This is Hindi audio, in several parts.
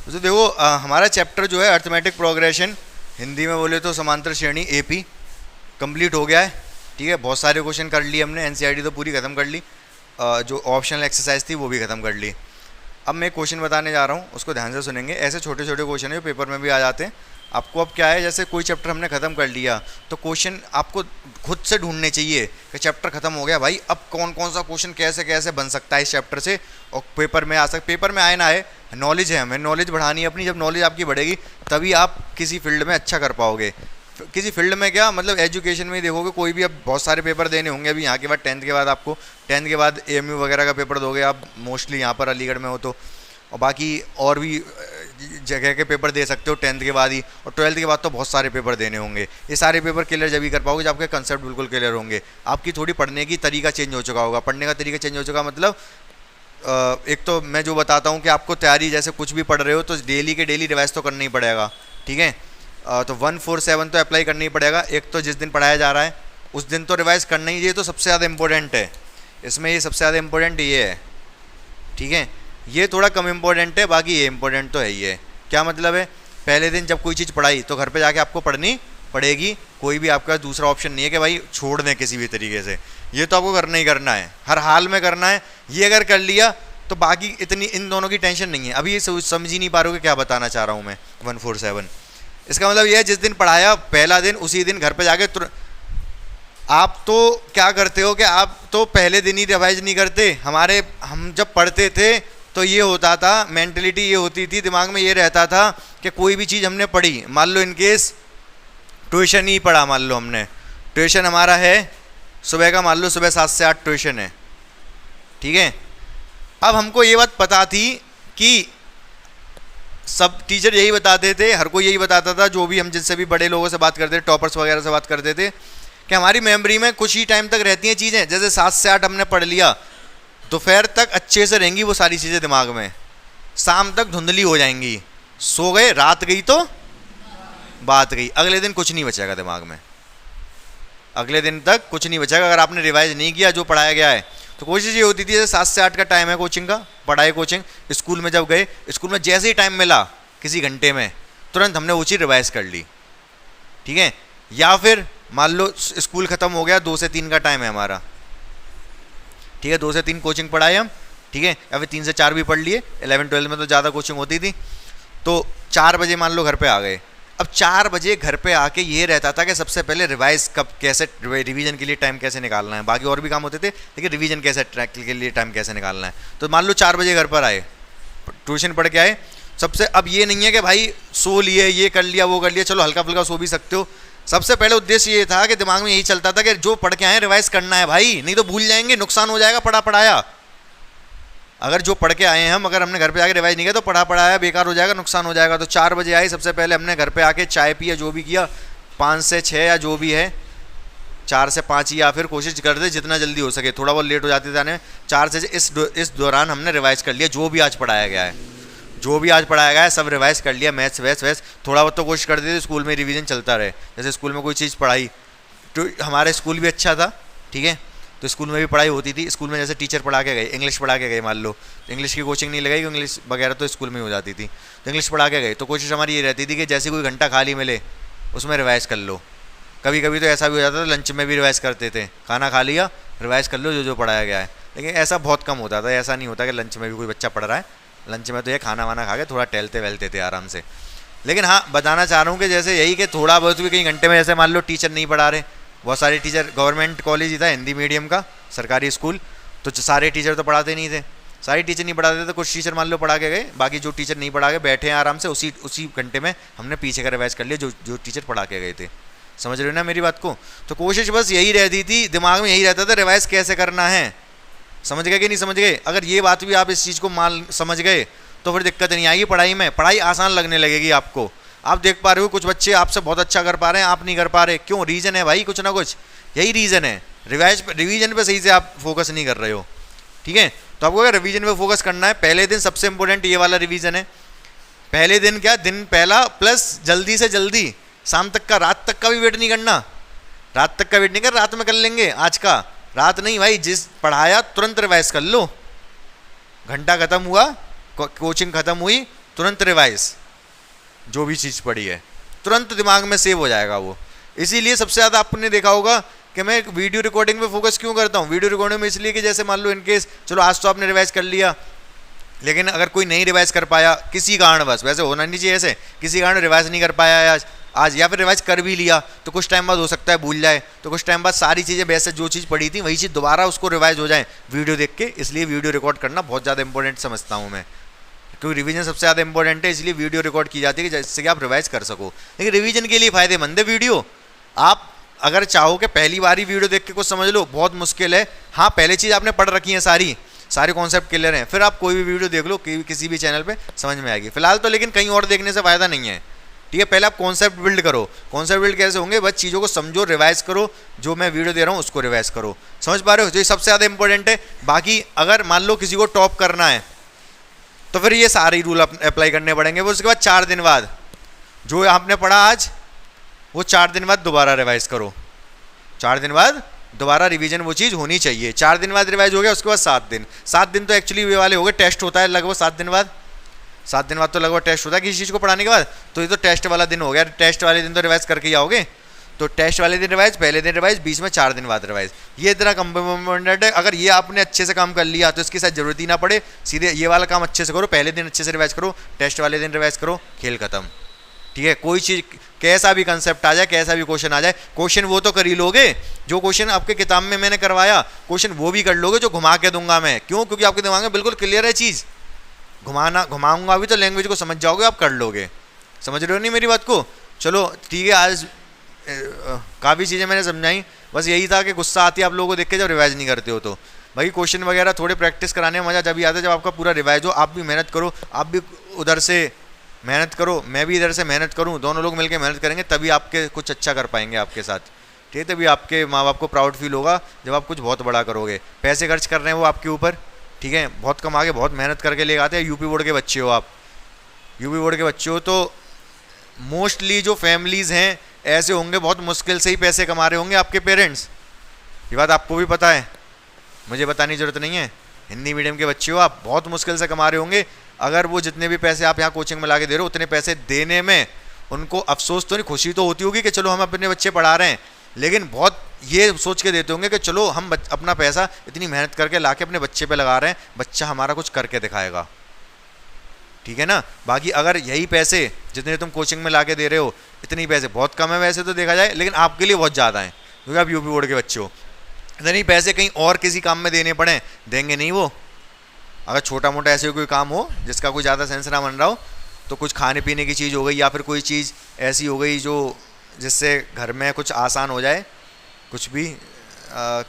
तो देखो हमारा चैप्टर जो है अर्थमेटिक प्रोग्रेशन, हिंदी में बोले तो समांतर श्रेणी एपी, कंप्लीट हो गया है। ठीक है, बहुत सारे क्वेश्चन कर लिए हमने, एनसीईआरटी तो पूरी ख़त्म कर ली, जो ऑप्शनल एक्सरसाइज थी वो भी ख़त्म कर ली। अब मैं क्वेश्चन बताने जा रहा हूँ, उसको ध्यान से सुनेंगे। ऐसे छोटे छोटे क्वेश्चन है जो पेपर में भी आ जाते हैं आपको। अब क्या है, जैसे कोई चैप्टर हमने ख़त्म कर लिया तो क्वेश्चन आपको खुद से ढूंढने चाहिए कि चैप्टर ख़त्म हो गया भाई, अब कौन कौन सा क्वेश्चन कैसे कैसे बन सकता है इस चैप्टर से और पेपर में आ सकता। पेपर में आए ना आए, नॉलेज है, हमें नॉलेज बढ़ानी है अपनी। जब नॉलेज आपकी बढ़ेगी तभी आप किसी फील्ड में अच्छा कर पाओगे। किसी फील्ड में क्या मतलब, एजुकेशन में ही देखोगे, कोई भी अब बहुत सारे पेपर देने होंगे अभी यहाँ के बाद, 10th के बाद आपको, 10th के बाद एएमयू वगैरह का पेपर दोगे आप, मोस्टली यहाँ पर अलीगढ़ में हो तो, और बाकी और भी जगह के पेपर दे सकते हो 10th के बाद ही, और 12th के बाद तो बहुत सारे पेपर देने होंगे। ये सारे पेपर क्लियर जब भी कर पाओगे जब आपके कंसेप्ट बिल्कुल क्लियर होंगे। आपकी थोड़ी पढ़ने की तरीका चेंज हो चुका होगा, पढ़ने का तरीका चेंज हो चुका मतलब एक तो मैं जो बताता हूँ कि आपको तैयारी, जैसे कुछ भी पढ़ रहे हो तो डेली के डेली रिवाइज तो करना ही पड़ेगा। ठीक है, तो 147 तो अप्लाई करना ही पड़ेगा। एक तो जिस दिन पढ़ाया जा रहा है उस दिन तो रिवाइज करना ही, ये तो सबसे ज़्यादा इंपॉर्टेंट है इसमें, ये सबसे ज़्यादा इंपॉर्टेंट ये है। ठीक है, ये थोड़ा कम इम्पोर्टेंट है, बाकी ये इंपॉर्टेंट तो है ही है। क्या मतलब है, पहले दिन जब कोई चीज़ पढ़ाई तो घर पे जाके आपको पढ़नी पड़ेगी, कोई भी आपका दूसरा ऑप्शन नहीं है कि भाई छोड़ दें किसी भी तरीके से, ये तो आपको करना ही करना है, हर हाल में करना है। ये अगर कर लिया तो बाकी इतनी इन दोनों की टेंशन नहीं है। अभी ये समझ ही नहीं पा रहे हो कि क्या बताना चाह रहा हूँ मैं 147। इसका मतलब ये है, जिस दिन पढ़ाया पहला दिन उसी दिन घर पे जाके आप तो क्या करते हो कि आप तो पहले दिन ही रिवाइज नहीं करते। हम जब पढ़ते थे तो ये होता था, मेंटलिटी ये होती थी, दिमाग में ये रहता था कि कोई भी चीज़ हमने पढ़ी, मान लो इनकेस ट्यूशन ही पढ़ा, मान लो हमने ट्यूशन हमारा है सुबह का, मान लो सुबह 7 से 8 ट्यूशन है। ठीक है, अब हमको ये बात पता थी कि सब टीचर यही बताते थे, हर कोई यही बताता था, जो भी हम जिनसे भी बड़े लोगों से बात करते थे, टॉपर्स वगैरह से बात करते थे, कि हमारी मेमोरी में कुछ ही टाइम तक रहती हैं चीज़ें। जैसे 7 से 8 हमने पढ़ लिया, दोपहर तक अच्छे से रहेंगी वो सारी चीज़ें दिमाग में, शाम तक धुंधली हो जाएंगी, सो गए, रात गई तो बात गई, अगले दिन कुछ नहीं बचेगा दिमाग में, अगले दिन तक कुछ नहीं बचेगा अगर आपने रिवाइज नहीं किया जो पढ़ाया गया है। तो कोशिश ये होती थी, जैसे 7 से 8 का टाइम है कोचिंग का, पढ़ाई कोचिंग, स्कूल में जब गए, स्कूल में जैसे ही टाइम मिला किसी घंटे में तुरंत हमने वो चीज़ रिवाइज कर ली। ठीक है, या फिर मान लो स्कूल ख़त्म हो गया, 2 से 3 का टाइम है हमारा, ठीक है, 2 से 3 कोचिंग पढ़ाए हम, ठीक है, या फिर 3 से 4 भी पढ़ लिए। 11-12 में तो ज़्यादा कोचिंग होती थी, तो 4 बजे मान लो घर पे आ गए। अब 4 बजे घर पे आके ये रहता था कि सबसे पहले रिवाइज कब, कैसे रिवीजन के लिए टाइम कैसे निकालना है, बाकी और भी काम होते थे लेकिन रिवीजन कैसे ट्रैक के लिए टाइम कैसे निकालना है। तो मान लो 4 बजे घर पर आए, ट्यूशन पढ़ के आए, सबसे अब ये नहीं है कि भाई सो लिए, ये कर लिया वो कर लिया, चलो हल्का फुल्का सो भी सकते हो। सबसे पहले उद्देश्य ये था कि दिमाग में यही चलता था कि जो पढ़ के आए रिवाइज करना है भाई, नहीं तो भूल जाएंगे, नुकसान हो जाएगा पढ़ा पढ़ाया। अगर जो पढ़ के आए हैं हम, अगर हमने घर पे आके रिवाइज नहीं किया तो पढ़ा पढ़ाया बेकार हो जाएगा, नुकसान हो जाएगा। तो 4 बजे आए, सबसे पहले हमने घर पे आके चाय पिया, जो भी किया, 5 से 6 या जो भी है, 4 से 5 या फिर कोशिश करते जितना जल्दी हो सके, थोड़ा बहुत लेट हो जाते थे आने में, 4 से इस दौरान हमने रिवाइज कर लिया जो भी आज पढ़ाया गया है, जो भी आज पढ़ाया गया है सब रिवाइज कर लिया, मैथ्स वैस थोड़ा बहुत तो कोशिश करते थे स्कूल में रिवीजन चलता रहे। जैसे स्कूल में कोई चीज़ पढ़ाई, तो हमारा स्कूल भी अच्छा था, ठीक है, तो स्कूल में भी पढ़ाई होती थी। स्कूल में जैसे टीचर पढ़ा के गए, इंग्लिश पढ़ा के गए, मान लो इंग्लिश की कोचिंग नहीं लगाई, इंग्लिश वगैरह तो स्कूल में हो जाती थी, तो इंग्लिश पढ़ा के गए, तो कोशिश हमारी ये रहती थी कि जैसे कोई घंटा खाली मिले उसमें रिवाइज कर लो। कभी कभी तो ऐसा भी हो जाता था लंच में भी रिवाइज करते थे, खाना खा लिया रिवाइज कर लो जो जो पढ़ाया गया है, लेकिन ऐसा बहुत कम होता था। ऐसा नहीं होता कि लंच में भी कोई बच्चा पढ़ रहा है, लंच में तो ये खाना वाना खा के थोड़ा टहलते वहलते थे आराम से। लेकिन हाँ, बताना चाह रहा हूँ कि जैसे यही कि थोड़ा बहुत भी कहीं घंटे में, जैसे मान लो टीचर नहीं पढ़ा रहे, बहुत सारे टीचर, गवर्नमेंट कॉलेज ही था हिंदी मीडियम का, सरकारी स्कूल, तो सारे टीचर तो पढ़ाते नहीं थे, सारे टीचर नहीं पढ़ाते थे, तो कुछ टीचर मान लो पढ़ा के गए, बाकी जो टीचर नहीं पढ़ा के बैठे हैं आराम से, उसी घंटे में हमने पीछे का रिवाइज कर लिया जो टीचर पढ़ा के गए थे। समझ रहे हो ना मेरी बात को? तो कोशिश बस यही रहती थी, दिमाग में यही रहता था रिवाइज कैसे करना है। समझ गए कि नहीं समझ गए? अगर ये बात भी आप इस चीज़ को समझ गए तो फिर दिक्कत नहीं आएगी पढ़ाई में, पढ़ाई आसान लगने लगेगी आपको। आप देख पा रहे हो कुछ बच्चे आपसे बहुत अच्छा कर पा रहे हैं, आप नहीं कर पा रहे, क्यों? रीज़न है भाई, कुछ ना कुछ यही रीज़न है। रिवीजन पे सही से आप फोकस नहीं कर रहे हो, ठीक है? तो आपको अगर रिवीजन पे फोकस करना है, पहले दिन सबसे इंपॉर्टेंट ये वाला रिवीजन है। पहले दिन क्या, दिन पहला प्लस जल्दी से जल्दी, शाम तक का, रात तक का भी वेट नहीं करना, रात तक का वेट नहीं कर, रात में कर लेंगे आज का, रात नहीं भाई, जिस पढ़ाया तुरंत रिवाइज कर लो। घंटा खत्म हुआ, कोचिंग खत्म हुई, तुरंत रिवाइज, जो भी चीज़ पढ़ी है तुरंत दिमाग में सेव हो जाएगा वो। इसीलिए सबसे ज़्यादा आपने देखा होगा कि मैं वीडियो रिकॉर्डिंग पे फोकस क्यों करता हूँ। वीडियो रिकॉर्डिंग में इसलिए कि जैसे मान लो इनकेस चलो आज तो आपने रिवाइज कर लिया, लेकिन अगर कोई नहीं रिवाइज कर पाया किसी कारणवश, वैसे होना नहीं चाहिए ऐसे, किसी कारण रिवाइज नहीं कर पाया आज या फिर रिवाइज कर भी लिया तो कुछ टाइम बाद हो सकता है भूल जाए, तो कुछ टाइम बाद सारी चीज़ें वैसे जो चीज़ पढ़ी थी वही चीज़ दोबारा उसको रिवाइज हो जाए वीडियो देख के। इसलिए वीडियो रिकॉर्ड करना बहुत ज़्यादा इंपॉर्टेंट समझता हूँ मैं, क्योंकि रिवीजन सबसे ज़्यादा इंपॉर्टेंट है, इसलिए वीडियो रिकॉर्ड की जाती है जिससे कि आप रिवाइज कर सको। लेकिन रिवीजन के लिए फ़ायदेमंद है वीडियो। आप अगर चाहो कि पहली बार ही वीडियो देख के कुछ समझ लो, बहुत मुश्किल है। हाँ, पहले चीज़ आपने पढ़ रखी है, सारे कॉन्सेप्ट क्लियर हैं, फिर आप कोई भी वीडियो देख लो किसी भी चैनल पे समझ में आएगी। फिलहाल तो लेकिन कहीं और देखने से फ़ायदा नहीं है, ठीक है। पहले आप कॉन्सेप्ट बिल्ड करो। कॉन्सेप्ट बिल्ड कैसे होंगे, बस चीज़ों को समझो, रिवाइज करो, जो मैं वीडियो दे रहा हूँ उसको रिवाइज करो। समझ पा रहे हो, जो सबसे ज़्यादा इंपॉर्टेंट है। बाकी अगर मान लो किसी को टॉप करना है तो फिर ये सारे रूल अप्लाई करने पड़ेंगे। वो उसके बाद 4 दिन बाद जो आपने पढ़ा आज, वो 4 दिन बाद दोबारा रिवाइज करो। 4 दिन बाद दोबारा रिवीजन वो चीज़ होनी चाहिए। 4 दिन बाद रिवाइज हो गया, उसके बाद 7 दिन तो एक्चुअली ये वाले हो गए, टेस्ट होता है लगभग 7 दिन बाद। 7 दिन बाद तो लगभग टेस्ट होता है किसी चीज़ को पढ़ाने के बाद, तो ये तो टेस्ट वाला दिन हो गया। टेस्ट वाले दिन तो रिवाइज करके ही आओगे, तो टेस्ट वाले दिन रिवाइज, पहले दिन रिवाइज, बीच में 4 दिन बाद रिवाइज। ये इतना कंपोनेंट है। अगर ये आपने अच्छे से काम कर लिया तो इसकी शायद जरूरत ही ना पड़े, सीधे ये वाला काम अच्छे से करो। पहले दिन अच्छे से रिवाइज करो, टेस्ट वाले दिन रिवाइज करो, खेल खत्म, ठीक है। कोई चीज़ कैसा भी कंसेप्ट आ जाए, कैसा भी क्वेश्चन आ जाए, क्वेश्चन वो तो कर ही लोगे जो क्वेश्चन आपके किताब में मैंने करवाया, क्वेश्चन वो भी कर लोगे जो घुमा के दूंगा मैं। क्यों? क्योंकि आपके दिमाग में बिल्कुल क्लियर है चीज़। घुमाऊंगा भी तो लैंग्वेज को समझ जाओगे, आप कर लोगे। समझ रहे हो नहीं मेरी बात को? चलो ठीक है, आज काफ़ी चीज़ें मैंने समझाई। बस यही था कि गुस्सा आती है आप लोगों को देख के जब रिवाइज नहीं करते हो। तो भाई क्वेश्चन वगैरह थोड़े प्रैक्टिस कराने में मज़ा जब आता है जब आपका पूरा रिवाइज हो। आप भी मेहनत करो, आप भी उधर से मेहनत करो, मैं भी इधर से मेहनत करूं, दोनों लोग मिलकर मेहनत करेंगे तभी आपके कुछ अच्छा कर पाएंगे आपके साथ, ठीक है। तभी आपके माँ बाप को प्राउड फील होगा जब आप कुछ बहुत बड़ा करोगे। पैसे खर्च कर रहे हैं वो आपके ऊपर, ठीक है, बहुत कमा के बहुत मेहनत करके ले आते हैं। यूपी बोर्ड के बच्चे हो आप, यूपी बोर्ड के बच्चे हो तो मोस्टली जो फैमिलीज़ हैं ऐसे होंगे, बहुत मुश्किल से ही पैसे कमा रहे होंगे आपके पेरेंट्स। ये बात आपको भी पता है, मुझे बताने की ज़रूरत नहीं है। हिंदी मीडियम के बच्चे हो आप, बहुत मुश्किल से कमा रहे होंगे। अगर वो जितने भी पैसे आप यहाँ कोचिंग में ला के दे रहे हो, उतने पैसे देने में उनको अफसोस तो नहीं, खुशी तो होती होगी कि चलो हम अपने बच्चे पढ़ा रहे हैं, लेकिन बहुत ये सोच के देते होंगे कि चलो हम अपना पैसा इतनी मेहनत करके ला के अपने बच्चे पे लगा रहे हैं, बच्चा हमारा कुछ करके दिखाएगा, ठीक है ना। बाकी अगर यही पैसे जितने तुम कोचिंग में ला के दे रहे हो, इतनी पैसे बहुत कम है वैसे तो देखा जाए, लेकिन आपके लिए बहुत ज़्यादा है क्योंकि आप यूपी बोर्ड के बच्चे हो। इतने पैसे कहीं और किसी काम में देने पड़े, देंगे नहीं वो। अगर छोटा मोटा ऐसे कोई काम हो जिसका कोई ज़्यादा सेंस ना बन रहा हो, तो कुछ खाने पीने की चीज़ हो गई या फिर कोई चीज़ ऐसी हो गई जो जिससे घर में कुछ आसान हो जाए, कुछ भी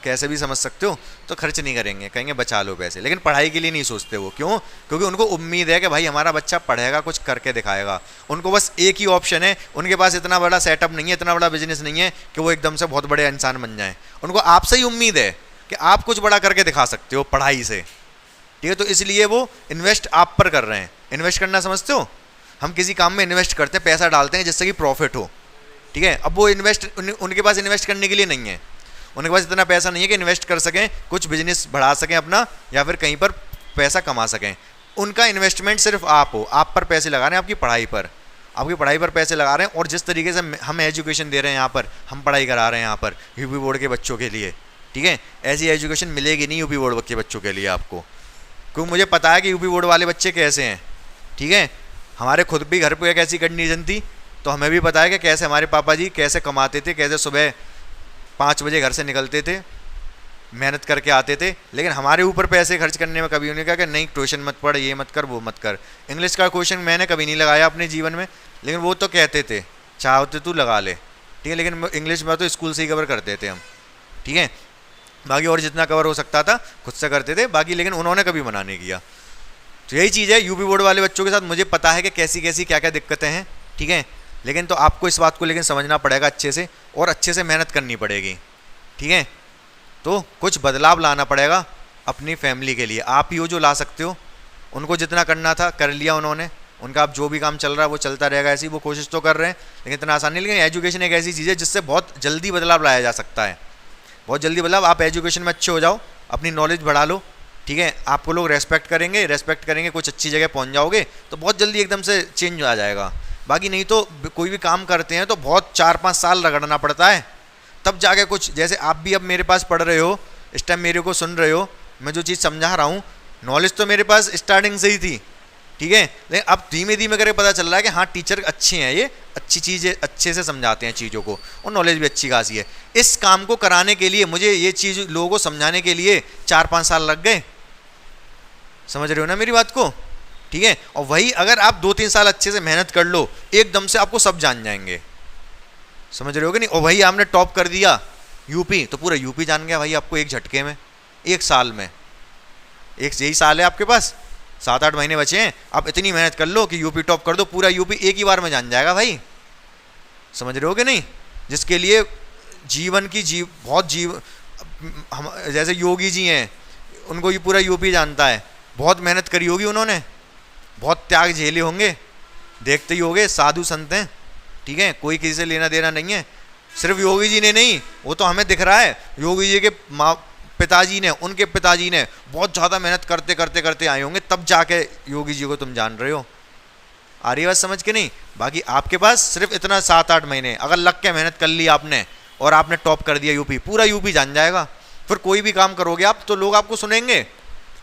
कैसे भी समझ सकते हो, तो खर्च नहीं करेंगे, कहेंगे बचा लो पैसे। लेकिन पढ़ाई के लिए नहीं सोचते वो। क्यों? क्योंकि उनको उम्मीद है कि भाई हमारा बच्चा पढ़ेगा, कुछ करके दिखाएगा। उनको बस एक ही ऑप्शन है, उनके पास इतना बड़ा सेटअप नहीं है, इतना बड़ा बिजनेस नहीं है कि वो एकदम से बहुत बड़े इंसान बन जाएं। उनको आपसे ही उम्मीद है कि आप कुछ बड़ा करके दिखा सकते हो पढ़ाई से, ठीक है। तो इसलिए वो इन्वेस्ट आप पर कर रहे हैं। इन्वेस्ट करना समझते हो? हम किसी काम में इन्वेस्ट करते हैं, पैसा डालते हैं जिससे कि प्रॉफिट हो, ठीक है। अब वो इन्वेस्ट उनके पास इन्वेस्ट करने के लिए नहीं है, उनके पास इतना पैसा नहीं है कि इन्वेस्ट कर सकें, कुछ बिजनेस बढ़ा सकें अपना या फिर कहीं पर पैसा कमा सकें। उनका इन्वेस्टमेंट सिर्फ आप हो, आप पर पैसे लगा रहे हैं, आपकी पढ़ाई पर पैसे लगा रहे हैं। और जिस तरीके से हम एजुकेशन दे रहे हैं यहाँ पर, हम पढ़ाई करा रहे हैं यहाँ पर यूपी बोर्ड के बच्चों के लिए, ठीक है, ऐसी एजुकेशन मिलेगी नहीं यूपी बोर्ड के बच्चों के लिए आपको। क्योंकि मुझे पता है कि यूपी बोर्ड वाले बच्चे कैसे हैं, ठीक है। हमारे खुद भी घर पर एक ऐसी कंडीशन थी, तो हमें भी पता है कि कैसे हमारे पापा जी कैसे कमाते थे, कैसे सुबह 5 बजे घर से निकलते थे, मेहनत करके आते थे। लेकिन हमारे ऊपर पैसे खर्च करने में कभी उन्होंने कहा कि नहीं ट्यूशन मत पढ़, ये मत कर, वो मत कर। इंग्लिश का क्वेश्चन मैंने कभी नहीं लगाया अपने जीवन में, लेकिन वो तो कहते थे चाहते तू लगा ले, ठीक है। लेकिन इंग्लिश में तो स्कूल से ही कवर करते थे हम, ठीक है। बाकी और जितना कवर हो सकता था खुद से करते थे बाकी, लेकिन उन्होंने कभी मना नहीं किया। तो यही चीज़ है यूपी बोर्ड वाले बच्चों के साथ। मुझे पता है कि कैसी कैसी क्या क्या दिक्कतें हैं, ठीक है। लेकिन तो आपको इस बात को लेकिन समझना पड़ेगा अच्छे से, और अच्छे से मेहनत करनी पड़ेगी, ठीक है। तो कुछ बदलाव लाना पड़ेगा अपनी फैमिली के लिए। आप ही हो जो ला सकते हो। उनको जितना करना था कर लिया उन्होंने, उनका अब जो भी काम चल रहा है वो चलता रहेगा ऐसी, वो कोशिश तो कर रहे हैं, लेकिन इतना आसान नहीं। लेकिन एजुकेशन एक ऐसी चीज़ है जिससे बहुत जल्दी बदलाव लाया जा सकता है, बहुत जल्दी बदलाव। आप एजुकेशन में अच्छे हो जाओ, अपनी नॉलेज बढ़ा लो, ठीक है, आपको लोग रेस्पेक्ट करेंगे, कुछ अच्छी जगह पहुंच जाओगे तो बहुत जल्दी एकदम से चेंज आ जाएगा। बाकी नहीं तो कोई भी काम करते हैं तो बहुत 4-5 साल रगड़ना पड़ता है, तब जाके कुछ। जैसे आप भी अब मेरे पास पढ़ रहे हो, इस टाइम मेरे को सुन रहे हो, मैं जो चीज़ समझा रहा हूँ, नॉलेज तो मेरे पास स्टार्टिंग से ही थी, ठीक है, लेकिन अब धीमे धीमे करके पता चल रहा है कि हाँ टीचर अच्छे हैं, ये अच्छी चीज़ें अच्छे से समझाते हैं चीज़ों को, और नॉलेज भी अच्छी खासी है। इस काम को कराने के लिए मुझे ये चीज़ लोगों को समझाने के लिए 4-5 साल लग गए। समझ रहे हो ना मेरी बात को, ठीक है। और वही अगर आप 2-3 साल अच्छे से मेहनत कर लो, एकदम से आपको सब जान जाएंगे। समझ रहे हो कि नहीं। और वही आपने टॉप कर दिया यूपी, तो पूरा यूपी जान गया भाई आपको एक झटके में, एक साल में। एक यही साल है आपके पास, 7-8 महीने बचे हैं, आप इतनी मेहनत कर लो कि यूपी टॉप कर दो, पूरा यूपी एक ही बार में जान जाएगा भाई। समझ रहे हो कि नहीं। जिसके लिए जीवन की बहुत हम जैसे योगी जी हैं, उनको ये पूरा यूपी जानता है, बहुत मेहनत करी होगी उन्होंने, बहुत त्याग झेले होंगे, देखते ही होंगे, साधु संत हैं, ठीक है, कोई किसी से लेना देना नहीं है। सिर्फ योगी जी ने नहीं, वो तो हमें दिख रहा है, योगी जी के पिताजी ने, उनके पिताजी ने बहुत ज़्यादा मेहनत करते करते करते आए होंगे, तब जाके योगी जी को तुम जान रहे हो। आ रही बात समझ के नहीं। बाकी आपके पास सिर्फ इतना 7-8 महीने, अगर लग के मेहनत कर ली आपने और आपने टॉप कर दिया यूपी, पूरा यूपी जान जाएगा। फिर कोई भी काम करोगे आप तो लोग आपको सुनेंगे।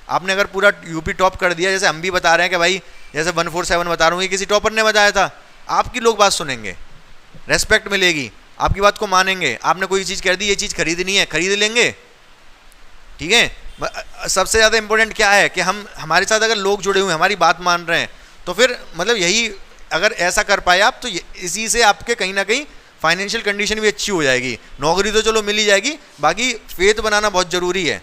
आपने अगर पूरा यूपी टॉप कर दिया, जैसे हम भी बता रहे हैं कि भाई जैसे 147 बता रहा हूँ, किसी टॉपर ने बताया था, आपकी लोग बात सुनेंगे, रेस्पेक्ट मिलेगी, आपकी बात को मानेंगे। आपने कोई चीज़ कह दी, ये चीज़ खरीदनी है, खरीद लेंगे, ठीक है। सबसे ज़्यादा इंपॉर्टेंट क्या है कि हमारे साथ अगर लोग जुड़े हुए हैं, हमारी बात मान रहे हैं, तो फिर मतलब यही अगर ऐसा कर पाए आप, तो इसी से आपके कहीं ना कहीं फाइनेंशियल कंडीशन भी अच्छी हो जाएगी। नौकरी तो चलो मिल ही जाएगी, बाकी फेथ बनाना बहुत ज़रूरी है।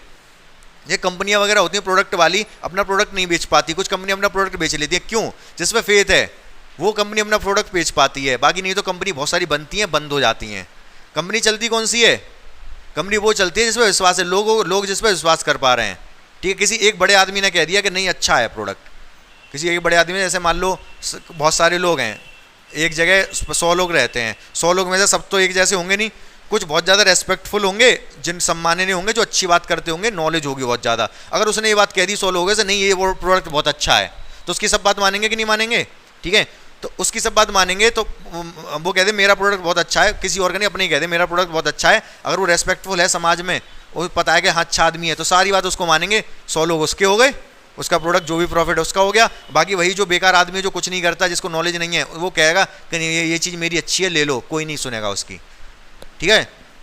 ये कंपनियां वगैरह होती हैं प्रोडक्ट वाली, अपना प्रोडक्ट नहीं बेच पाती, कुछ कंपनी अपना प्रोडक्ट बेच लेती है, क्यों? जिसमें फेथ है वो कंपनी अपना प्रोडक्ट बेच पाती है, बाकी नहीं तो कंपनी बहुत सारी बनती हैं, बंद हो जाती हैं। कंपनी चलती कौन सी है? कंपनी वो चलती है जिस पर विश्वास है, लोग जिस पर विश्वास कर पा रहे हैं, ठीक है। किसी एक बड़े आदमी ने कह दिया कि नहीं अच्छा है प्रोडक्ट, किसी एक बड़े आदमी ने, जैसे मान लो बहुत सारे लोग हैं, एक जगह 100 लोग रहते हैं, 100 लोग में से सब तो एक जैसे होंगे नहीं, कुछ बहुत ज़्यादा रेस्पेक्टफुल होंगे, जिन सम्माननीय होंगे, जो अच्छी बात करते होंगे, नॉलेज होगी बहुत ज़्यादा। अगर उसने ये बात कह दी 100 लोगों से, नहीं ये वो प्रोडक्ट बहुत अच्छा है, तो उसकी सब बात मानेंगे कि नहीं मानेंगे, ठीक है। तो उसकी सब बात मानेंगे, तो वो कह दे मेरा प्रोडक्ट बहुत अच्छा है, किसी और का नहीं, अपने ही कह दे मेरा प्रोडक्ट बहुत अच्छा है। अगर वो रेस्पेक्टफुल है समाज में, वो पता है कि हाँ अच्छा आदमी है, तो सारी बात उसको मानेंगे। 100 लोग उसके हो गए, उसका प्रोडक्ट जो भी प्रॉफिट है उसका हो गया। बाकी वही जो बेकार आदमी है, जो कुछ नहीं करता, जिसको नॉलेज नहीं है, वो कहेगा कि नहीं ये चीज़ मेरी अच्छी है, ले लो, कोई नहीं सुनेगा उसकी, ठीक है।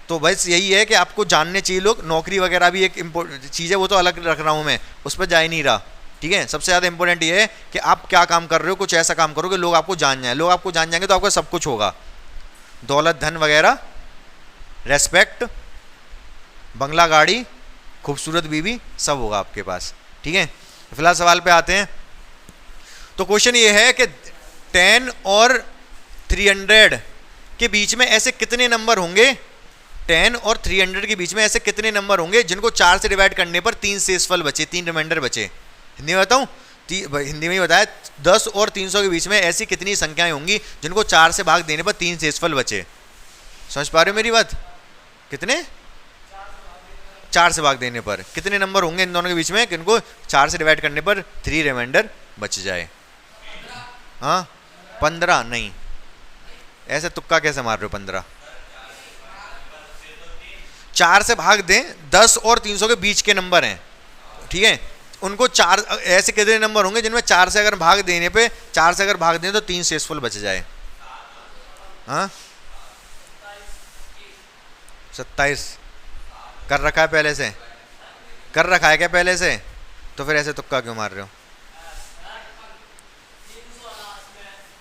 तो बस यही है कि आपको जानने चाहिए लोग। नौकरी वगैरह भी एक इम्पोर्टेंट चीज़ है, वो तो अलग रख रहा हूँ मैं, उस पर जा ही नहीं रहा, ठीक है। सबसे ज़्यादा इंपॉर्टेंट ये है कि आप क्या काम कर रहे हो, कुछ ऐसा काम करो कि लोग आपको जान जाएं। लोग आपको जान जाएंगे तो आपका सब कुछ होगा, दौलत धन वगैरह, रेस्पेक्ट, बंगला गाड़ी, खूबसूरत बीवी, सब होगा आपके पास, ठीक है। फिलहाल सवाल पे आते हैं। तो क्वेश्चन ये है कि 10 और 300 के बीच में ऐसे कितने नंबर होंगे, 10 और 300 के बीच में ऐसे कितने नंबर होंगे जिनको 4 से डिवाइड करने पर 3 शेषफल बचे, 3 रिमाइंडर बचे। हिंदी में बताऊं, हिंदी में ही बताया, 10 और 300 के बीच में ऐसी कितनी संख्याएं होंगी जिनको 4 से भाग देने पर 3 शेषफल बचे। समझ पा रहे हो मेरी बात? कितने? 4 से भाग देने पर कितने नंबर होंगे इन दोनों के बीच में, किनको 4 से डिवाइड करने पर 3 रिमाइंडर बच जाए? हाँ 15 नहीं, ऐसे तुक्का कैसे मार रहे हो? 15 4 से भाग दें, 10 और 300 के बीच के नंबर हैं, ठीक है। उनको 4 ऐसे कितने नंबर होंगे जिनमें 4 से अगर भाग देने पे, 4 से अगर भाग दें तो 3 शेषफल बच जाए? हाँ 27 कर रखा है पहले से, कर रखा है क्या पहले से? तो फिर ऐसे तुक्का क्यों मार रहे हो?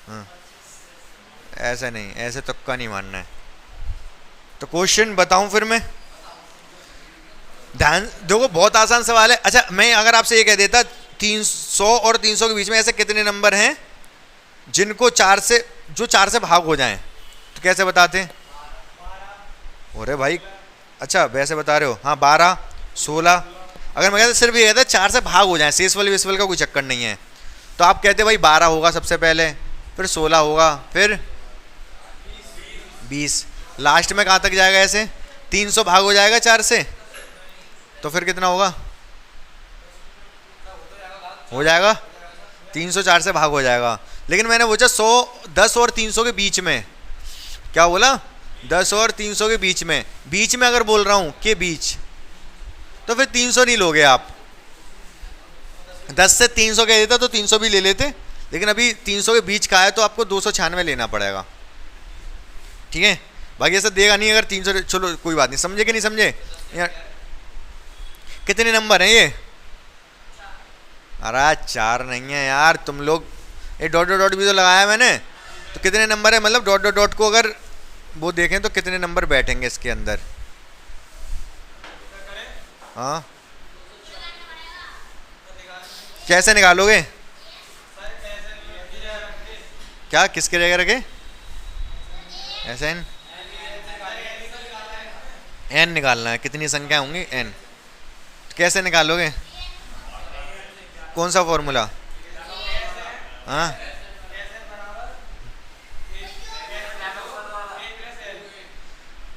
हाँ ऐसे नहीं, ऐसे तुक्का नहीं मारना है। तो क्वेश्चन बताऊं फिर मैं, ध्यान देखो, बहुत आसान सवाल है। अच्छा मैं अगर आपसे ये कह देता 300 और 300 के बीच में ऐसे कितने नंबर हैं जिनको 4 से, जो 4 से भाग हो जाएं, तो कैसे बताते? अरे भाई अच्छा वैसे बता रहे हो, हाँ 12, 16। अगर मैं कहता सिर्फ ये कहता 4 से भाग हो जाए, शेषफल वेषफल का कोई चक्कर नहीं है, तो आप कहते भाई 12 होगा सबसे पहले, फिर 16 होगा, फिर 20, लास्ट में कहाँ तक जाएगा? ऐसे 300 भाग हो जाएगा 4 से, तो फिर कितना होगा? हो जाएगा, 304 से भाग हो जाएगा। लेकिन मैंने पूछा 100, 10 और 300 के बीच में, क्या बोला, 10 और 300 के बीच में, बीच में अगर बोल रहा हूं के बीच, तो फिर 300 नहीं लोगे आप। 10 से 300 कह देता तो 300 भी ले लेते, लेकिन अभी 300 के बीच का है तो आपको 296 लेना पड़ेगा, ठीक है। बाकी ऐसा देगा नहीं अगर 300, चलो कोई बात नहीं, समझे कि नहीं समझे यार। कितने नंबर हैं ये, अरे 4 नहीं है यार तुम लोग, ये डॉट डॉट डॉट भी तो लगाया मैंने, तो कितने नंबर है, मतलब डॉट डॉट डॉट को अगर वो देखें तो कितने नंबर बैठेंगे इसके अंदर। हाँ कैसे निकालोगे, क्या किसके जगह रखे, ऐसे एन निकालना है, कितनी संख्या होंगी एन, तो कैसे निकालोगे, कौन सा फॉर्मूला। हाँ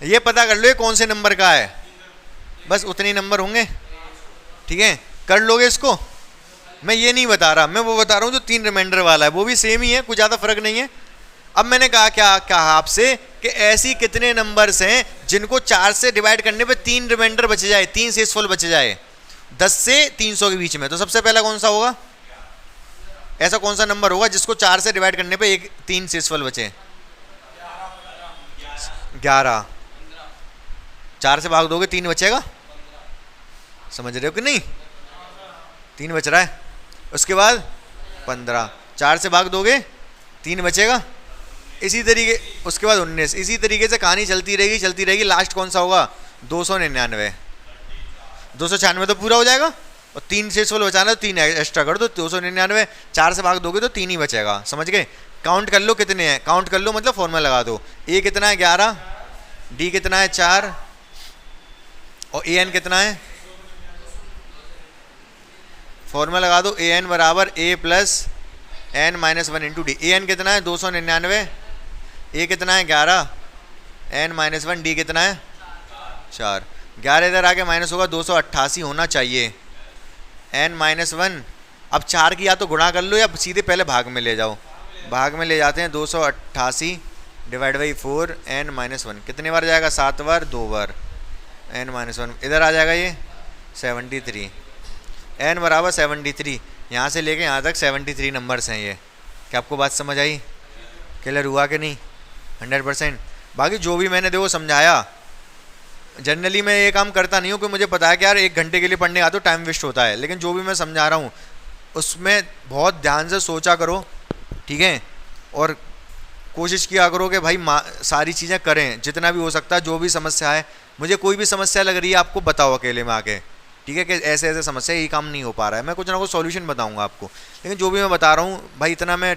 ये पता कर लो ये कौन से नंबर का है, बस उतने ही नंबर होंगे, ठीक है, कर लोगे इसको। मैं ये नहीं बता रहा, मैं वो बता रहा हूँ जो 3 रिमाइंडर वाला है, वो भी सेम ही है, कुछ ज़्यादा फर्क नहीं है। अब मैंने कहा क्या कहा आपसे कि ऐसी कितने नंबर्स हैं जिनको 4 से डिवाइड करने पे 3 रिमाइंडर बच जाए, 3 शेषफल बच जाए 10 से 300 के बीच में। तो सबसे पहला कौन सा होगा, ऐसा कौन सा नंबर होगा जिसको 4 से डिवाइड करने पे 3 शेषफल बचे, 11। 4 से भाग दोगे 3 बचेगा, समझ रहे हो कि नहीं, 3 बच रहा है। उसके बाद 15, 4 से भाग दोगे 3 बचेगा, इसी तरीके, उसके बाद 19, इसी तरीके से कहानी चलती रहेगी। लास्ट कौन सा होगा, 299। 296 तो पूरा हो जाएगा, और 3 शेषफल बचाना तो 3 एक्स्ट्रा कर दो, 299। 4 से भाग दोगे तो 3 ही बचेगा, समझ गए। काउंट कर लो कितने हैं, काउंट कर लो मतलब फॉर्मूला लगा दो, ए कितना है 11, डी कितना है 4, और ए एन कितना है, फॉर्मूला लगा दो, ए एन बराबर a plus n minus 1 into d. A n कितना है 299, ए कितना है 11, एन माइनस 1, डी कितना है 4। 11 इधर आके माइनस होगा, 288 होना चाहिए, एन माइनस 1। अब 4 की या तो गुणा कर लो या सीधे पहले भाग में ले जाओ, भाग में ले जाते हैं, 288 डिवाइड बाई 4 एन माइनस 1, कितने बार जाएगा, 7 बार, 2 बार, एन माइनस 1 इधर आ जाएगा, ये 73, एन बराबर 73। यहाँ से लेके यहाँ तक 73 नंबर्स हैं ये। क्या आपको बात समझ आई, क्लियर हुआ कि नहीं, 100%। बाकी जो भी मैंने देखो समझाया, जनरली मैं ये काम करता नहीं हूँ, क्योंकि मुझे पता है कि यार 1 घंटे के लिए पढ़ने का तो टाइम वेस्ट होता है, लेकिन जो भी मैं समझा रहा हूँ उसमें बहुत ध्यान से सोचा करो, ठीक है, और कोशिश किया करो कि भाई सारी चीज़ें करें जितना भी हो सकता है। जो भी समस्या है, मुझे कोई भी समस्या लग रही है आपको बताओ अकेले में आके, ठीक है, कि ऐसे ऐसे समस्या ये काम नहीं हो पा रहा है, मैं कुछ ना कुछ सॉल्यूशन बताऊंगा आपको। लेकिन जो भी मैं बता रहा हूँ भाई, इतना मैं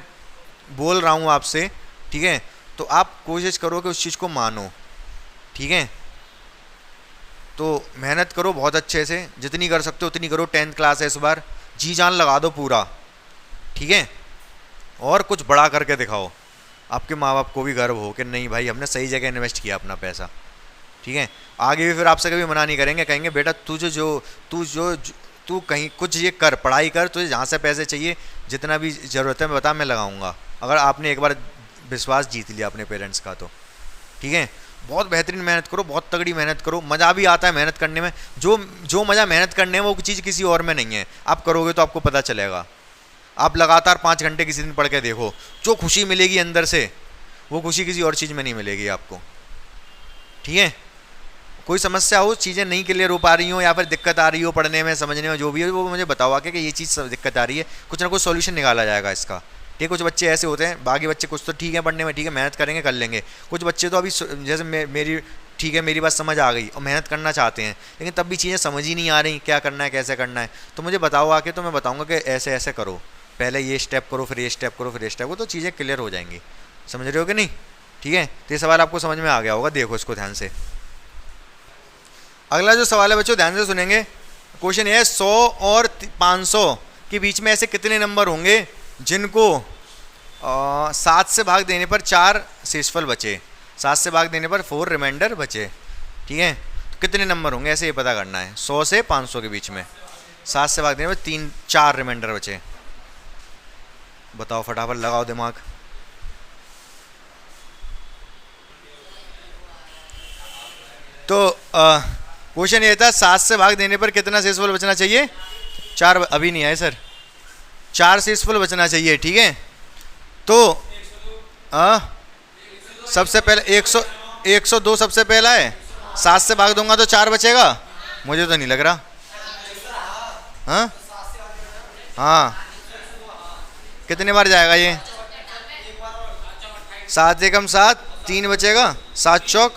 बोल रहा हूँ आपसे, ठीक है, तो आप कोशिश करो कि उस चीज़ को मानो, ठीक है। तो मेहनत करो बहुत अच्छे से, जितनी कर सकते हो उतनी करो। 10th क्लास है इस बार, जी जान लगा दो पूरा, ठीक है, और कुछ बड़ा करके दिखाओ, आपके माँ बाप को भी गर्व हो कि नहीं भाई हमने सही जगह इन्वेस्ट किया अपना पैसा, ठीक है। आगे भी फिर आपसे कभी मना नहीं करेंगे, कहेंगे बेटा तू कहीं कुछ ये कर, पढ़ाई कर, तुझे जहाँ से पैसे चाहिए जितना भी ज़रूरत है मैं बता, मैं लगाऊंगा, अगर आपने एक बार विश्वास जीत लिया अपने पेरेंट्स का तो, ठीक है। बहुत बेहतरीन मेहनत करो, बहुत तगड़ी मेहनत करो, मज़ा भी आता है मेहनत करने में। जो मज़ा मेहनत करने में वो चीज़ किसी और में नहीं है, आप करोगे तो आपको पता चलेगा। आप लगातार 5 घंटे किसी दिन पढ़ के देखो, जो खुशी मिलेगी अंदर से वो खुशी किसी और चीज़ में नहीं मिलेगी आपको, ठीक है। कोई समस्या हो, चीज़ें नहीं क्लियर हो पा रही हो या फिर दिक्कत आ रही हो पढ़ने में, समझने में, जो भी हो वो मुझे बताओ आके कि ये चीज़ दिक्कत आ रही है, कुछ ना कुछ सॉल्यूशन निकाला जाएगा इसका, ठीक है। कुछ बच्चे ऐसे होते हैं, बाकी बच्चे कुछ तो ठीक है पढ़ने में, ठीक है, मेहनत करेंगे कर लेंगे। कुछ बच्चे तो अभी जैसे मेरी, ठीक है, मेरी बात समझ आ गई और मेहनत करना चाहते हैं, लेकिन तब भी चीज़ें समझ ही नहीं आ रही क्या करना है कैसे करना है, तो मुझे बताओ आके, तो मैं बताऊँगा कि ऐसे ऐसे करो, पहले ये स्टेप करो, फिर ये स्टेप करो, फिर ये स्टेप करो, तो चीज़ें क्लियर हो जाएंगी। समझ रहे हो कि नहीं, ठीक है। तो ये सवाल आपको समझ में आ गया होगा, देखो इसको ध्यान से। अगला जो सवाल है बच्चों ध्यान से सुनेंगे, क्वेश्चन ये है 100 और 500 के बीच में ऐसे कितने नंबर होंगे जिनको 7 से भाग देने पर 4 शेषफल बचे, 7 से भाग देने पर 4 रिमाइंडर बचे, ठीक है। तो कितने नंबर होंगे ऐसे ये पता करना है, 100 से 500 के बीच में 7 से भाग देने पर 4 रिमाइंडर बचे। बताओ फटाफट लगाओ दिमाग। तो क्वेश्चन ये था 7 से भाग देने पर कितना शेषफल बचना चाहिए? 4। अभी नहीं आए सर। 4 शेषफल बचना चाहिए, ठीक है। तो सबसे पहले 102 सबसे पहला है। 7 से भाग दूंगा तो 4 बचेगा, मुझे तो नहीं लग रहा। हाँ हाँ, कितने बार जाएगा ये? 7 एकम 7, 3 बचेगा, 7 चौक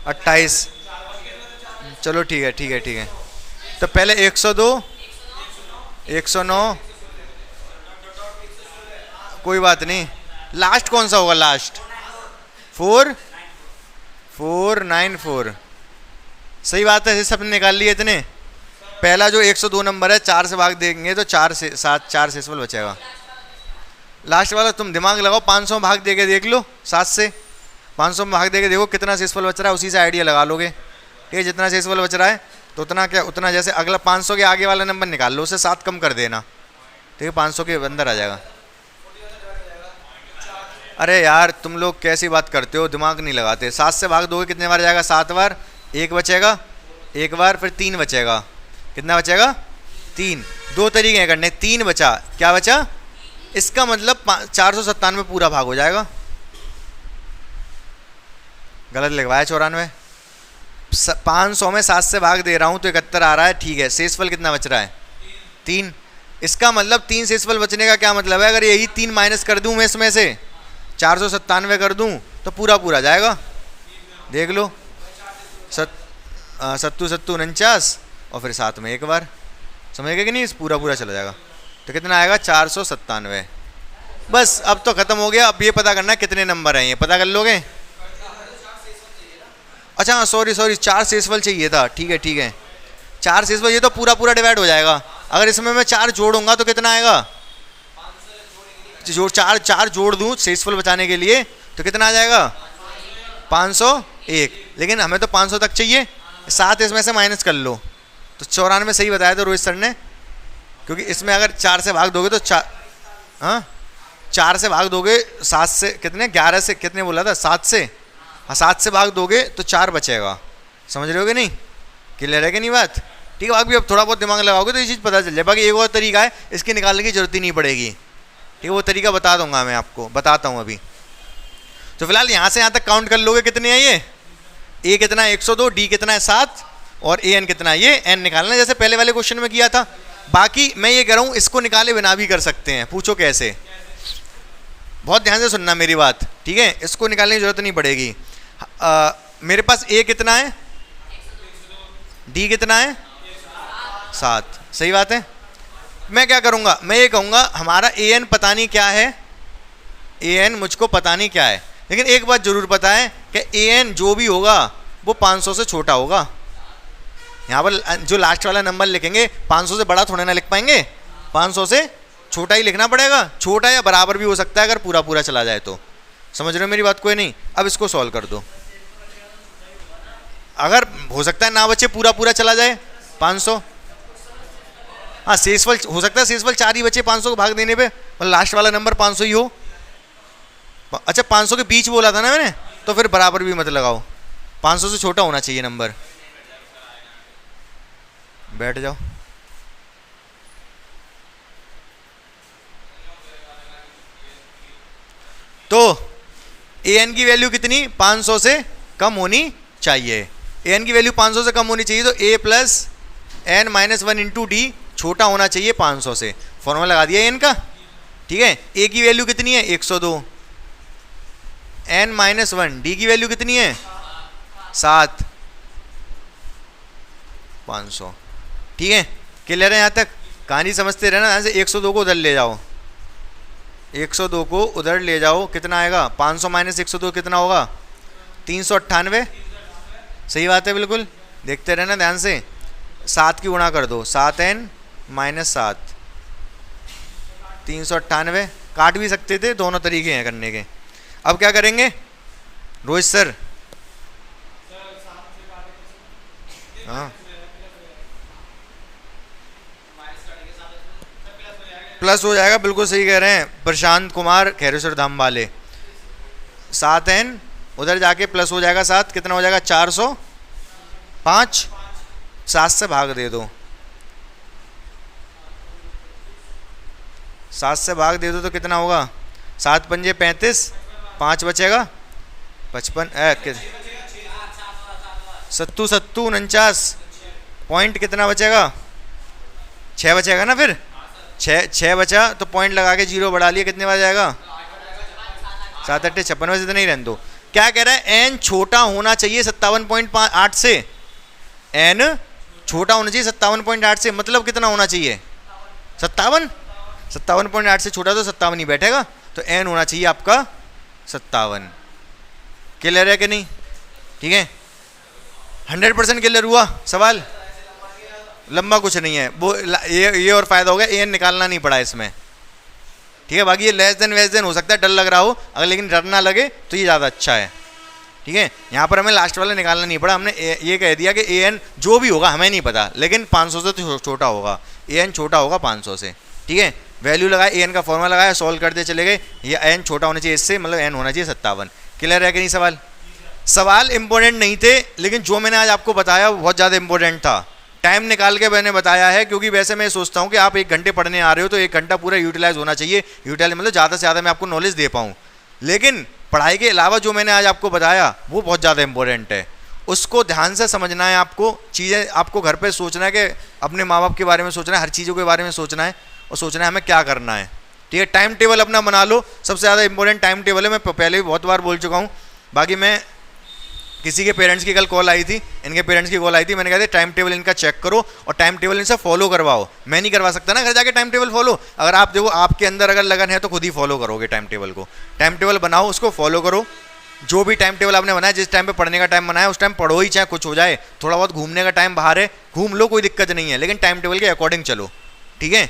28। चलो ठीक है ठीक है ठीक है। तो पहले 102, 109, कोई बात नहीं। लास्ट कौन सा होगा? लास्ट 4494। सही बात है, सबने निकाल लिए इतने। पहला जो 102 नंबर है 4 से भाग देंगे तो 4 से 7, 4 शेषफल बचेगा। लास्ट वाला तुम दिमाग लगाओ, 500 में भाग देके देख लो। 7 से 500 में भाग देके देखो कितना शेषफल बच रहा है, उसी से आइडिया लगा लोगे। ये जितना शेषफल बच रहा है तो उतना क्या, उतना जैसे अगला 500 के आगे वाला नंबर निकाल लो, उसे 7 कम कर देना, ठीक है, 500 के अंदर आ जाएगा। अरे यार तुम लोग कैसी बात करते हो, दिमाग नहीं लगाते। 7 से भाग दोगे कितने बार जाएगा? 7 बार। 1 बचेगा, 1 बार, फिर 3 बचेगा। कितना बचेगा? 3। 2 तरीके हैं करने। 3 बचा, क्या बचा? इसका मतलब 497 पूरा भाग हो जाएगा। गलत लिखवाया 94। 500 में 7 से भाग दे रहा हूँ तो 71 आ रहा है, ठीक है। शेषफल कितना बच रहा है? 3। इसका मतलब 3 शेषफल बचने का क्या मतलब है? अगर यही 3 माइनस कर दूँ मैं इसमें से, 497 कर दूँ तो पूरा जाएगा। देख लो, 7 और फिर 7 में 1 बार। समझ गए कि नहीं? पूरा चला जाएगा। तो कितना आएगा? 497। बस अब तो ख़त्म हो गया। अब ये पता करना है कितने नंबर हैं, ये पता कर लोगे। अच्छा हाँ, सॉरी 4 शेषफल चाहिए था, ठीक है 4 शेषफल। ये तो पूरा डिवाइड हो जाएगा। अगर इसमें मैं 4 जोड़ूंगा तो कितना आएगा? 4 जोड़ दूँ शेषफल बचाने के लिए तो कितना आ जाएगा? 501। लेकिन हमें तो 500 तक चाहिए, 7 इसमें से माइनस कर लो। तो 94 सही बताया था रोहित सर ने, क्योंकि इसमें अगर 4 से भाग दोगे तो 4 से भाग दोगे 7 से, कितने 11 से, कितने बोला था? 7 से। हाँ 7 से भाग दोगे तो 4 बचेगा। समझ रहे हो कि नहीं? क्लियर है कि नहीं बात? ठीक है। बाकी अब थोड़ा बहुत दिमाग लगाओगे तो ये चीज़ पता चल जाए। बाकी एक और तरीका है, इसके निकालने की जरूरत ही नहीं पड़ेगी, ठीक है। वो तरीका बता दूंगा मैं आपको, बताता हूँ अभी। तो फिलहाल यहाँ से यहाँ तक काउंट कर लोगे कितने हैं ये। ए कितना है? 102। डी कितना है? 7। और ए एन कितना है? ये एन निकालना है, जैसे पहले वाले क्वेश्चन में किया था। बाकी मैं ये कह रहा हूँ इसको निकाले बिना भी कर सकते हैं। पूछो कैसे? बहुत ध्यान से सुनना मेरी बात, ठीक है। इसको निकालने की जरूरत नहीं पड़ेगी। मेरे पास ए कितना है? डी कितना है? 7। सही बात है। मैं क्या करूँगा? मैं ये कहूँगा हमारा ए एन पता नहीं क्या है, ए एन मुझको पता नहीं क्या है, लेकिन एक बात जरूर पता है कि ए एन जो भी होगा वो 500 से छोटा होगा। यहाँ पर जो लास्ट वाला नंबर लिखेंगे 500 से बड़ा थोड़ा ना लिख पाएंगे, 500 से छोटा ही लिखना पड़ेगा। छोटा या बराबर भी हो सकता है अगर पूरा चला जाए तो। समझ रहे हो मेरी बात? कोई नहीं। अब इसको सॉल्व कर दो। अगर हो सकता है ना बच्चे, पूरा चला जाए 500। हाँ शेषफल हो सकता है, शेषफल 4 ही बचे 500 को भाग देने पे, और लास्ट वाला नंबर 500 ही हो। अच्छा 500 के बीच बोला था ना मैंने, तो फिर बराबर भी मत लगाओ, 500 से छोटा होना चाहिए नंबर। बैठ जाओ। तो ए एन की वैल्यू कितनी? 500 से कम होनी चाहिए। ए एन की वैल्यू 500 से कम होनी चाहिए, तो a plus n minus 1 into d छोटा होना चाहिए 500 से। फॉर्मूला लगा दिया एन का, ठीक है। ए की वैल्यू कितनी है? 102। N minus 1। डी की वैल्यू कितनी है? 7। 500। ठीक है, क्लियर है यहाँ तक? कहानी समझते रहना। यहाँ से 102 को उधर ले जाओ, 102 को उधर ले जाओ, कितना आएगा? 500 माइनस 102 कितना होगा? 398। सही बात है, बिल्कुल। देखते रहना ध्यान से। 7 की गुणा कर दो, 7n माइनस 7, 398। काट भी सकते थे, दोनों तरीके हैं करने के। अब क्या करेंगे रोहित सर? हाँ प्लस हो जाएगा, बिल्कुल सही कह रहे हैं प्रशांत कुमार खैरेश्वर धाम वाले। 7n उधर जाके प्लस हो जाएगा 7, कितना हो जाएगा 405। 7 से भाग दे दो, 7 से भाग दे दो तो कितना होगा 7 पंजे 35, 5 बचेगा 55, सत्तू 49 पॉइंट कितना बचेगा 6 बचेगा ना, फिर 6 बचा तो पॉइंट लगा के 0 बढ़ा लिया, कितने बार जाएगा 7 8 56 वैसे तो नहीं रहने दो। क्या कह रहा है एन छोटा होना चाहिए 57.8 से, एन छोटा होना चाहिए 57.8 से, मतलब कितना होना चाहिए 57, 57.8 से छोटा तो 57 ही बैठेगा, तो एन होना चाहिए आपका 57। क्लियर है कि नहीं? ठीक है, 100% क्लियर हुआ सवाल? लंबा कुछ नहीं है वो, ये और फायदा हो गया एन निकालना नहीं पड़ा इसमें। ठीक है, बाकी ये लेस देन वेस देन हो सकता है डर लग रहा हो, अगर लेकिन डर ना लगे तो ये ज़्यादा अच्छा है। ठीक है, यहाँ पर हमें लास्ट वाला निकालना नहीं पड़ा, हमने ये कह दिया कि ए एन जो भी होगा हमें नहीं पता, लेकिन 500 से तो छोटा होगा, ए एन छोटा होगा 500 से। ठीक है, वैल्यू लगाए, ए एन का फॉर्मूला लगाया, सॉल्व करते चले गए, ये एन छोटा होना चाहिए इससे, मतलब एन होना चाहिए 57। क्लियर है कि नहीं? सवाल इंपॉर्टेंट नहीं थे, लेकिन जो मैंने आज आपको बताया वो बहुत ज़्यादा इंपॉर्टेंट था, टाइम निकाल के मैंने बताया है, क्योंकि वैसे मैं सोचता हूँ कि आप 1 घंटे पढ़ने आ रहे हो तो 1 घंटा पूरा यूटिलाइज होना चाहिए, यूटिलाइज मतलब ज़्यादा से ज़्यादा मैं आपको नॉलेज दे पाऊँ, लेकिन पढ़ाई के अलावा जो मैंने आज आपको बताया वो बहुत ज़्यादा इंपॉर्टेंट है, उसको ध्यान से समझना है आपको, चीज़ें आपको घर पे सोचना है कि अपने माँ बाप के बारे में सोचना है, हर चीज़ों के बारे में सोचना है और सोचना है हमें क्या करना है। ठीक है, टाइम टेबल अपना बना लो, सबसे ज़्यादा इंपॉर्टेंट टाइम टेबल है, मैं पहले भी बहुत बार बोल चुका हूँ। बाकी मैं किसी के पेरेंट्स की कल कॉल आई थी, इनके पेरेंट्स की कॉल आई थी, मैंने कहा था टाइम टेबल इनका चेक करो और टाइम टेबल इनसे फॉलो करवाओ। मैं नहीं करवा सकता ना घर जाके टाइम टेबल फॉलो, अगर आप देखो आपके अंदर अगर लगन है तो खुद ही फॉलो करोगे टाइम टेबल को। टाइम टेबल बनाओ, उसको फॉलो करो, जो भी टाइम टेबल आपने बनाया, जिस टाइम पे पढ़ने का टाइम बनाया उस टाइम पढ़ो ही, चाहे कुछ हो जाए, थोड़ा बहुत घूमने का टाइम बाहर है घूम लो, कोई दिक्कत नहीं है, लेकिन टाइम टेबल के अकॉर्डिंग चलो। ठीक है,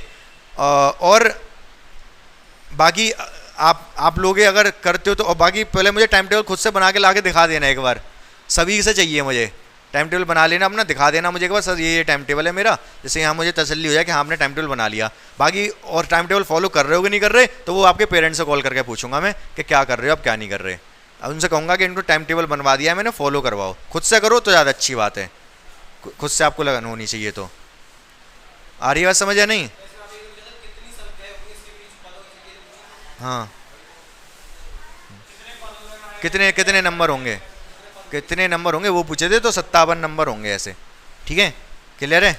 और बाकी आप लोग अगर करते हो तो, और बाकी पहले मुझे टाइम टेबल खुद से बना के ला के दिखा देना एक बार, सभी से चाहिए मुझे टाइम टेबल बना लेना अपना, दिखा देना मुझे एक बार सर ये टाइम टेबल है मेरा, जैसे यहाँ मुझे तसल्ली हो जाए कि हाँ आपने टाइम टेबल बना लिया। बाकी और टाइम टेबल फॉलो कर रहे हो कि नहीं कर रहे, तो वो आपके पेरेंट्स से कॉल करके पूछूंगा मैं कि क्या कर रहे हो आप, क्या नहीं कर रहे। अब उनसे कहूँगा कि इनको टाइम टेबल बनवा दिया है मैंने, फॉलो करवाओ, खुद से करो तो ज़्यादा अच्छी बात है, खुद से आपको लगन होनी चाहिए। तो आ रही बात समझ या नहीं? हाँ, कितने कितने नंबर होंगे, कितने नंबर होंगे वो पूछे थे, तो 57 नंबर होंगे ऐसे। ठीक है, क्लियर है?